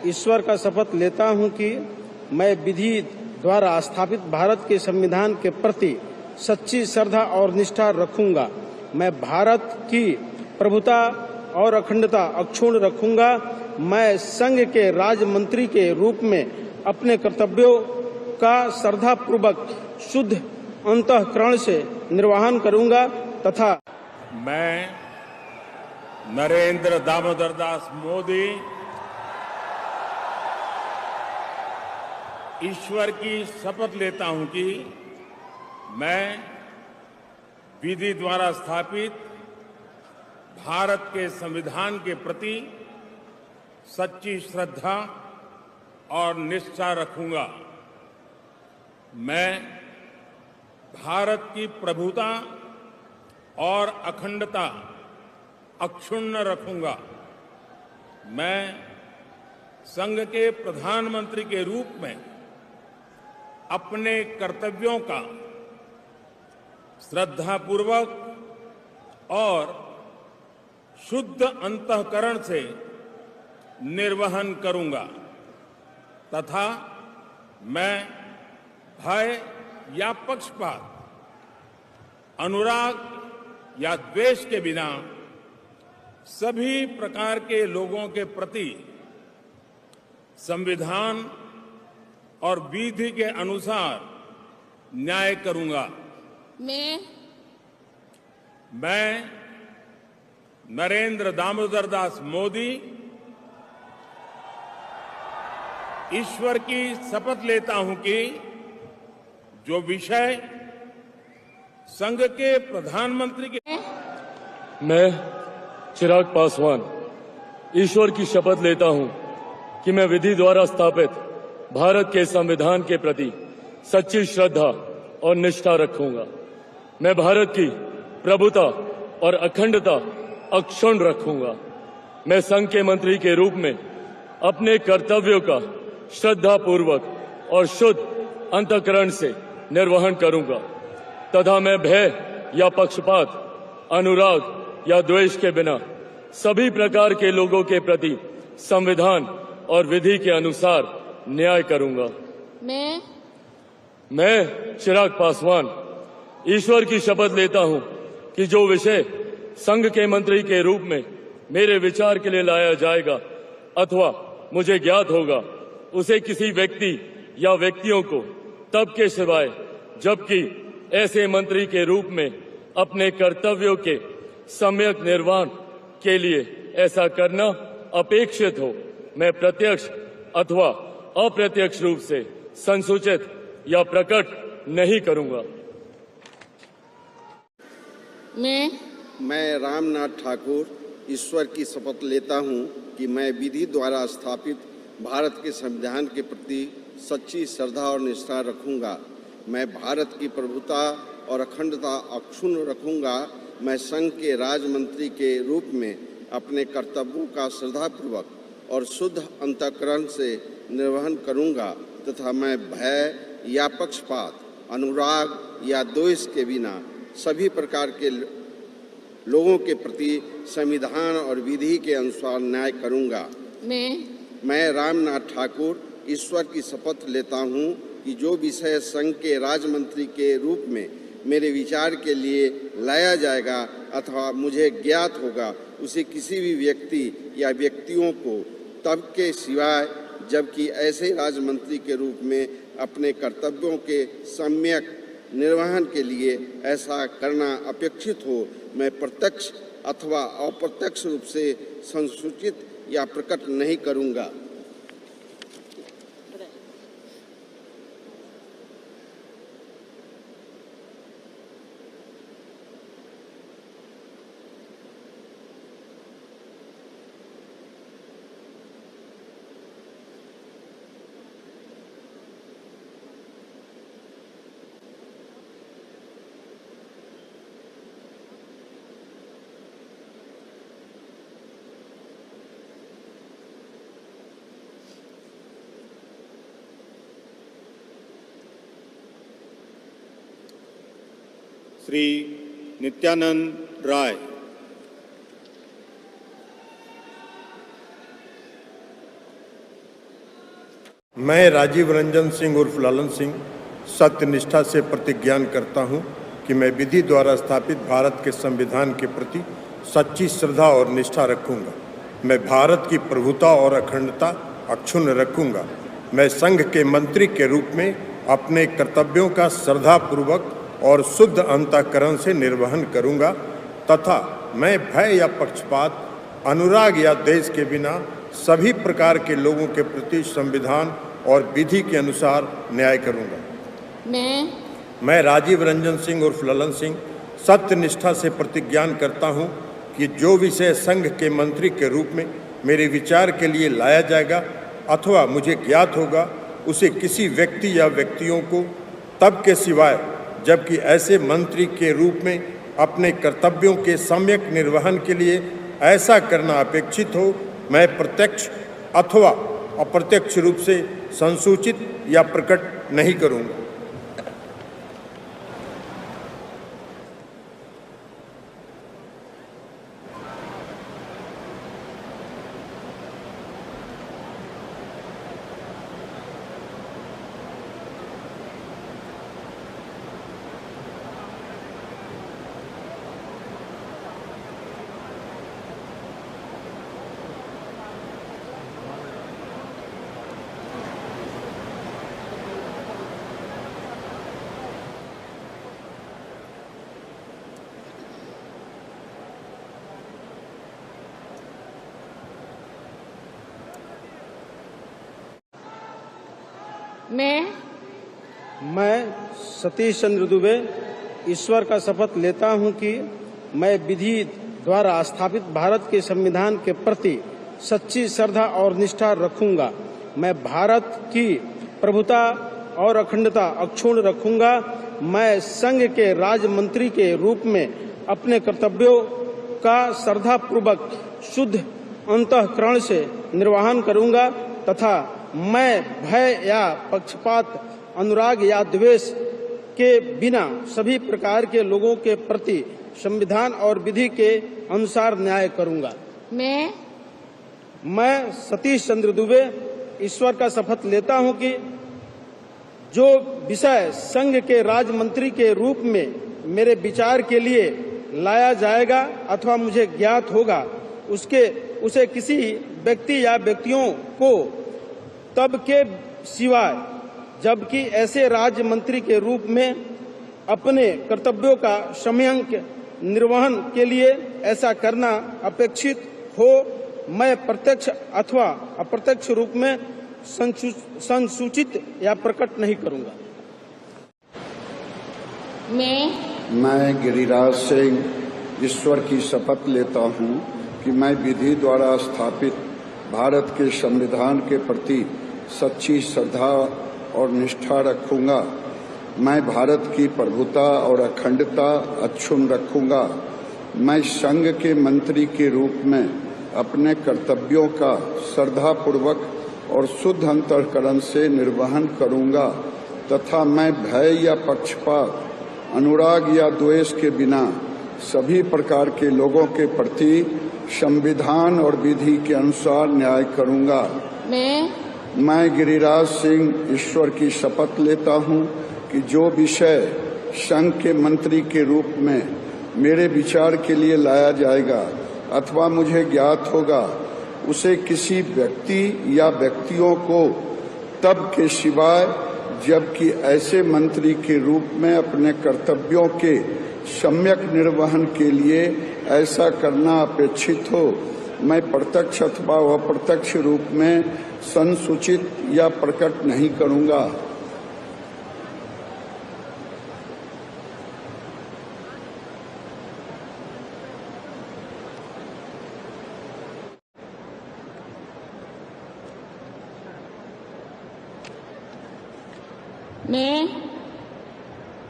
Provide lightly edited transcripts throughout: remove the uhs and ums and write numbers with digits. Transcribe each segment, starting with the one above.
ईश्वर का शपथ लेता हूं कि मैं विधि द्वारा स्थापित भारत के संविधान के प्रति सच्ची श्रद्धा और निष्ठा रखूंगा। मैं भारत की प्रभुता और अखंडता अक्षुण्ण रखूंगा। मैं संघ के राज्य मंत्री के रूप में अपने कर्तव्यों का श्रद्धापूर्वक शुद्ध अंतःकरण से निर्वहन करूंगा तथा मैं नरेंद्र दामोदर दास मोदी ईश्वर की शपथ लेता हूं कि मैं विधि द्वारा स्थापित भारत के संविधान के प्रति सच्ची श्रद्धा और निष्ठा रखूंगा। मैं भारत की प्रभुता और अखंडता अक्षुण्ण रखूंगा। मैं संघ के प्रधानमंत्री के रूप में अपने कर्तव्यों का श्रद्धापूर्वक और शुद्ध अंतःकरण से निर्वहन करूंगा तथा मैं भय या पक्षपात, अनुराग या द्वेष के बिना सभी प्रकार के लोगों के प्रति संविधान और विधि के अनुसार न्याय करूंगा। मैं नरेंद्र दामोदर दास मोदी ईश्वर की शपथ लेता हूं कि जो विषय संघ के प्रधानमंत्री के मैं चिराग पासवान ईश्वर की शपथ लेता हूं कि मैं विधि द्वारा स्थापित भारत के संविधान के प्रति सच्ची श्रद्धा और निष्ठा रखूंगा। मैं भारत की प्रभुता और अखंडता अक्षुण्ण रखूंगा। मैं संघ के मंत्री के रूप में अपने कर्तव्यों का श्रद्धापूर्वक और शुद्ध अंतःकरण से निर्वहन करूंगा तथा मैं भय या पक्षपात, अनुराग या द्वेष के बिना सभी प्रकार के लोगों के प्रति संविधान और विधि के अनुसार न्याय करूंगा। मैं चिराग पासवान ईश्वर की शपथ लेता हूं कि जो विषय संघ के मंत्री के रूप में मेरे विचार के लिए लाया जाएगा अथवा मुझे ज्ञात होगा, उसे किसी व्यक्ति या व्यक्तियों को तब के सिवाय जबकि ऐसे मंत्री के रूप में अपने कर्तव्यों के सम्यक निर्वहन के लिए ऐसा करना अपेक्षित हो, मैं प्रत्यक्ष अथवा अप्रत्यक्ष रूप से संसूचित या प्रकट नहीं करूंगा। मैं रामनाथ ठाकुर ईश्वर की शपथ लेता हूं कि मैं विधि द्वारा स्थापित भारत के संविधान के प्रति सच्ची श्रद्धा और निष्ठा रखूंगा। मैं भारत की प्रभुता और अखंडता अक्षुण्ण रखूंगा। मैं संघ के राज्य मंत्री के रूप में अपने कर्तव्यों का श्रद्धापूर्वक और शुद्ध अंतःकरण से निर्वहन करूंगा तथा मैं भय या पक्षपात, अनुराग या द्वेष के बिना सभी प्रकार के लोगों के प्रति संविधान और विधि के अनुसार न्याय करूंगा। मैं रामनाथ ठाकुर ईश्वर की शपथ लेता हूं कि जो विषय संघ के राज्य मंत्री के रूप में मेरे विचार के लिए लाया जाएगा अथवा मुझे ज्ञात होगा, उसे किसी भी व्यक्ति या व्यक्तियों को तब के सिवाय जबकि ऐसे राज्य मंत्री के रूप में अपने कर्तव्यों के सम्यक निर्वहन के लिए ऐसा करना अपेक्षित हो, मैं प्रत्यक्ष अथवा अप्रत्यक्ष रूप से संसूचित या प्रकट नहीं करूंगा। श्री नित्यानंद राय। मैं राजीव रंजन सिंह उर्फ लालन सिंह सत्यनिष्ठा से प्रतिज्ञान करता हूं कि मैं विधि द्वारा स्थापित भारत के संविधान के प्रति सच्ची श्रद्धा और निष्ठा रखूंगा। मैं भारत की प्रभुता और अखंडता अक्षुण्ण रखूंगा। मैं संघ के मंत्री के रूप में अपने कर्तव्यों का श्रद्धापूर्वक और शुद्ध अंतःकरण से निर्वहन करूंगा तथा मैं भय या पक्षपात, अनुराग या द्वेष के बिना सभी प्रकार के लोगों के प्रति संविधान और विधि के अनुसार न्याय करूंगा। मैं राजीव रंजन सिंह उर्फ ललन सिंह सत्यनिष्ठा से प्रतिज्ञान करता हूं कि जो विषय संघ के मंत्री के रूप में मेरे विचार के लिए लाया जाएगा अथवा मुझे ज्ञात होगा, उसे किसी व्यक्ति या व्यक्तियों को तब के सिवाय जबकि ऐसे मंत्री के रूप में अपने कर्तव्यों के सम्यक निर्वहन के लिए ऐसा करना अपेक्षित हो, मैं प्रत्यक्ष अथवा अप्रत्यक्ष रूप से संसूचित या प्रकट नहीं करूंगा। मैं सतीश चंद्र दुबे ईश्वर का शपथ लेता हूं कि मैं विधि द्वारा स्थापित भारत के संविधान के प्रति सच्ची श्रद्धा और निष्ठा रखूंगा। मैं भारत की प्रभुता और अखंडता अक्षुण्ण रखूंगा। मैं संघ के राज्य मंत्री के रूप में अपने कर्तव्यों का श्रद्धापूर्वक शुद्ध अंतःकरण से निर्वहन करूंगा तथा मैं भय या पक्षपात, अनुराग या द्वेष के बिना सभी प्रकार के लोगों के प्रति संविधान और विधि के अनुसार न्याय करूंगा। मैं सतीश चंद्र दुबे ईश्वर का शपथ लेता हूं कि जो विषय संघ के राज्य मंत्री के रूप में मेरे विचार के लिए लाया जाएगा अथवा मुझे ज्ञात होगा, उसे किसी व्यक्ति या व्यक्तियों को तब के सिवाय जबकि ऐसे राज्य मंत्री के रूप में अपने कर्तव्यों का सम्यक निर्वहन के लिए ऐसा करना अपेक्षित हो, मैं प्रत्यक्ष अथवा अप्रत्यक्ष रूप में संसूचित या प्रकट नहीं करूंगा। मैं गिरिराज सिंह ईश्वर की शपथ लेता हूं कि मैं विधि द्वारा स्थापित भारत के संविधान के प्रति सच्ची श्रद्धा और निष्ठा रखूंगा। मैं भारत की प्रभुता और अखंडता अक्षुण्ण रखूंगा। मैं संघ के मंत्री के रूप में अपने कर्तव्यों का श्रद्धापूर्वक और शुद्ध अंतःकरण से निर्वहन करूंगा तथा मैं भय या पक्षपात, अनुराग या द्वेष के बिना सभी प्रकार के लोगों के प्रति संविधान और विधि के अनुसार न्याय करूंगा। मैं गिरिराज सिंह ईश्वर की शपथ लेता हूं कि जो विषय संघ के मंत्री के रूप में मेरे विचार के लिए लाया जाएगा अथवा मुझे ज्ञात होगा, उसे किसी व्यक्ति या व्यक्तियों को तब के सिवाय जबकि ऐसे मंत्री के रूप में अपने कर्तव्यों के सम्यक निर्वहन के लिए ऐसा करना अपेक्षित हो, मैं प्रत्यक्ष अथवा अप्रत्यक्ष रूप में संसूचित या प्रकट नहीं करूंगा।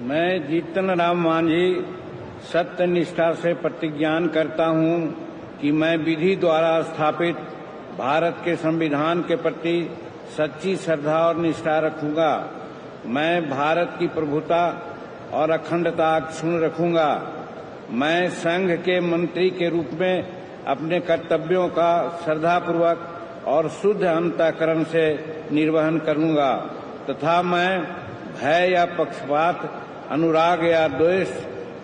मैं जीतन राम मांझी सत्यनिष्ठा से प्रतिज्ञान करता हूं कि मैं विधि द्वारा स्थापित भारत के संविधान के प्रति सच्ची श्रद्धा और निष्ठा रखूंगा। मैं भारत की प्रभुता और अखंडता अक्षुण्ण रखूंगा। मैं संघ के मंत्री के रूप में अपने कर्तव्यों का श्रद्धापूर्वक और शुद्ध अंतःकरण से निर्वहन करूंगा तथा मैं भय या पक्षपात, अनुराग या द्वेष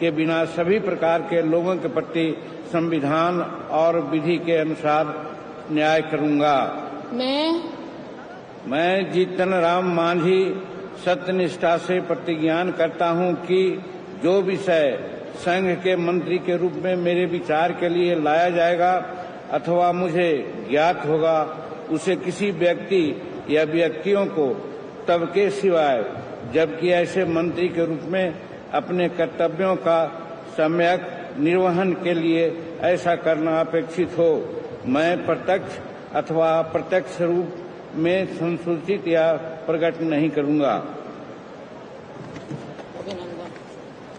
के बिना सभी प्रकार के लोगों के प्रति संविधान और विधि के अनुसार न्याय करूंगा। मैं जीतन राम मांझी सत्यनिष्ठा से प्रतिज्ञान करता हूं कि जो विषय संघ के मंत्री के रूप में मेरे विचार के लिए लाया जाएगा अथवा मुझे ज्ञात होगा, उसे किसी व्यक्ति या व्यक्तियों को तब के सिवाय जबकि ऐसे मंत्री के रूप में अपने कर्तव्यों का सम्यक निर्वहन के लिए ऐसा करना अपेक्षित हो, मैं प्रत्यक्ष अथवा अप्रत्यक्ष रूप में संसूचित या प्रकट नहीं करूंगा।